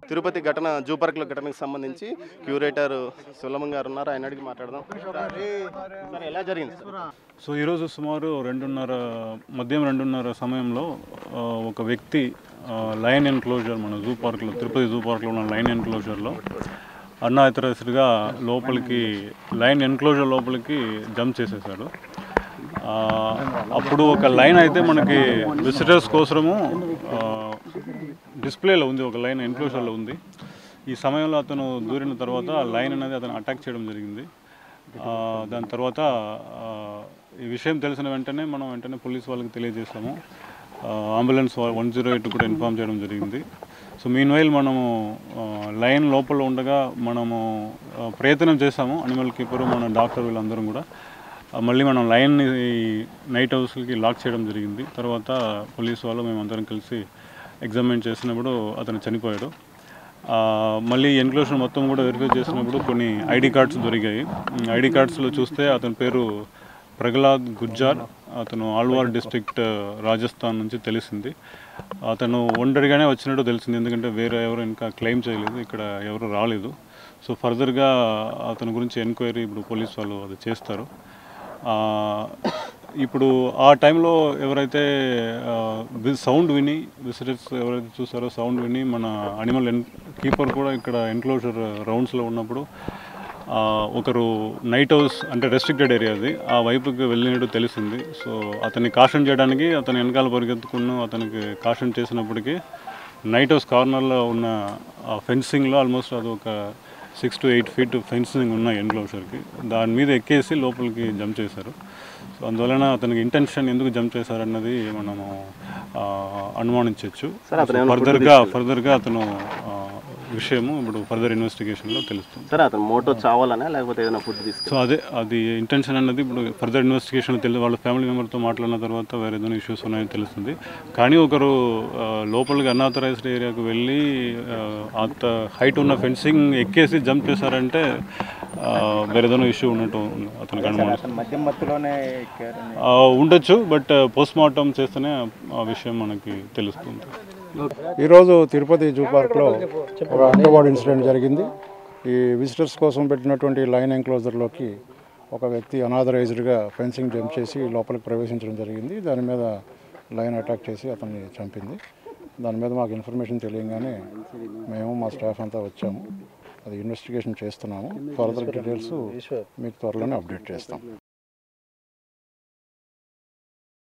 తిరుపతి ఘటన జూ పార్క్లో ఘటనకు సంబంధించి క్యూరేటర్ సులభం గారు ఉన్నారు, ఆయన అడిగి మాట్లాడదాం. సార్ ఎలా జరిగింది? సో ఈరోజు సుమారు మధ్యం 2:30 సమయంలో ఒక వ్యక్తి లైన్ ఎన్క్లోజర్, మన జూ పార్క్లో, తిరుపతి జూ పార్క్లో ఉన్న లైన్ ఎన్క్లోజర్లో అర్ధరాత్రిగా లోపలికి, లైన్ ఎన్క్లోజర్ లోపలికి జంప్ చేసేసాడు. అప్పుడు ఒక లైన్ అయితే మనకి విజిటర్స్ కోసము డిస్ప్లేలో ఉంది, ఒక లైన్ ఎన్క్లోజర్లో ఉంది. ఈ సమయంలో అతను దూరిన తర్వాత లైన్ అనేది అతను అటాక్ చేయడం జరిగింది. దాని తర్వాత ఈ విషయం తెలిసిన వెంటనే పోలీస్ వాళ్ళకి తెలియజేసాము. అంబులెన్స్ 108 కూడా ఇన్ఫార్మ్ చేయడం జరిగింది. సో మీన్వైల్ మనము లైన్ లోపల ఉండగా మనము ప్రయత్నం చేసాము, అనిమల్ కీపరు, మన డాక్టర్ వీళ్ళందరం కూడా. మళ్ళీ మనం లైన్ని నైట్ హౌస్కి లాక్ చేయడం జరిగింది. తర్వాత పోలీస్ వాళ్ళు మేమందరం కలిసి ఎగ్జామిన్ చేసినప్పుడు అతను చనిపోయాడు. మళ్ళీ ఎన్క్లోజర్ మొత్తం కూడా వెరిఫై చేసినప్పుడు కొన్ని ఐడి కార్డ్స్ దొరికాయి. ఐడి కార్డ్స్లో చూస్తే అతని పేరు ప్రహ్లాద్ గుజ్జార్, అతను ఆల్వార్ డిస్ట్రిక్ట్ రాజస్థాన్ నుంచి తెలిసింది. అతను ఒంటరిగానే వచ్చినట్టు తెలిసింది, ఎందుకంటే వేరే ఎవరు ఇంకా క్లెయిమ్ చేయలేదు, ఇక్కడ ఎవరు రాలేదు. సో ఫర్దర్గా అతని గురించి ఎంక్వైరీ ఇప్పుడు పోలీస్ వాళ్ళు అది చేస్తారు. ఇప్పుడు ఆ టైంలో ఎవరైతే సౌండ్ విని, విజిటర్స్ ఎవరైతే చూసారో సౌండ్ విని, మన అనిమల్ కీపర్ కూడా ఇక్కడ ఎన్క్లోజర్ రౌండ్స్లో ఉన్నప్పుడు ఒకరు నైట్ హౌస్ అంటే రెస్ట్రిక్టెడ్ ఏరియా అది, ఆ వైపుకి వెళ్ళినట్టు తెలిసింది. సో అతన్ని కాషన్ చేయడానికి అతను వెనకాల పరిగెత్తుకున్న అతనికి కాషన్ చేసినప్పటికీ నైట్ హౌస్ కార్నర్లో ఉన్న ఫెన్సింగ్లో ఆల్మోస్ట్ అది ఒక 6 to 8 feet ఫెన్సింగ్ ఉన్న ఎన్క్లోజర్కి, దాని మీద ఎక్కేసి లోపలికి జంప్ చేశారు. సో అందువలన అతనికి ఇంటెన్షన్ ఎందుకు జంప్ చేశారన్నది మనము అనుమానించవచ్చు. ఫర్దర్గా అతను విషయము ఇప్పుడు ఫర్దర్ ఇన్వెస్టిగేషన్లో తెలుస్తుంది. సార్ అతను మోటో చావాలనే లేకపోతే ఏదైనా ఫుడ్ తీసుకు? సో అది ఇంటెన్షన్ అన్నది ఇప్పుడు ఫర్దర్ ఇన్వెస్టిగేషన్ వాళ్ళ ఫ్యామిలీ మెంబర్తో మాట్లాడిన తర్వాత వేరే ఏదైనా ఇష్యూస్ ఉన్నాయని తెలుస్తుంది. కానీ ఒకరు లోపలికి అన్ఆథరైజ్డ్ ఏరియాకు వెళ్ళి అంత హైట్ ఉన్న ఫెన్సింగ్ ఎక్కేసి జంప్ చేశారంటే వేరే ఏదైనా ఇష్యూ ఉన్నట్టు అతనికి అనుమానం ఉండొచ్చు. బట్ పోస్ట్ మార్టం చేస్తేనే ఆ విషయం మనకి తెలుస్తుంది. ఈరోజు తిరుపతి జూ పార్క్లో ఒక అండర్వర్డ్ ఇన్సిడెంట్ జరిగింది. ఈ విజిటర్స్ కోసం పెట్టినటువంటి లైన్ ఎంక్లోజర్లోకి ఒక వ్యక్తి అనాథరైజ్డ్గా ఫెన్సింగ్ జంప్ చేసి లోపలికి ప్రవేశించడం జరిగింది. దాని మీద లైన్ అటాక్ చేసి అతన్ని చంపింది. దాని మీద మాకు ఇన్ఫర్మేషన్ తెలియగానే మేము మా స్టాఫ్ అంతా వచ్చాము. అది ఇన్వెస్టిగేషన్ చేస్తున్నాము. ఫర్దర్ డీటెయిల్స్ మీకు త్వరలోనే అప్డేట్ చేస్తాం.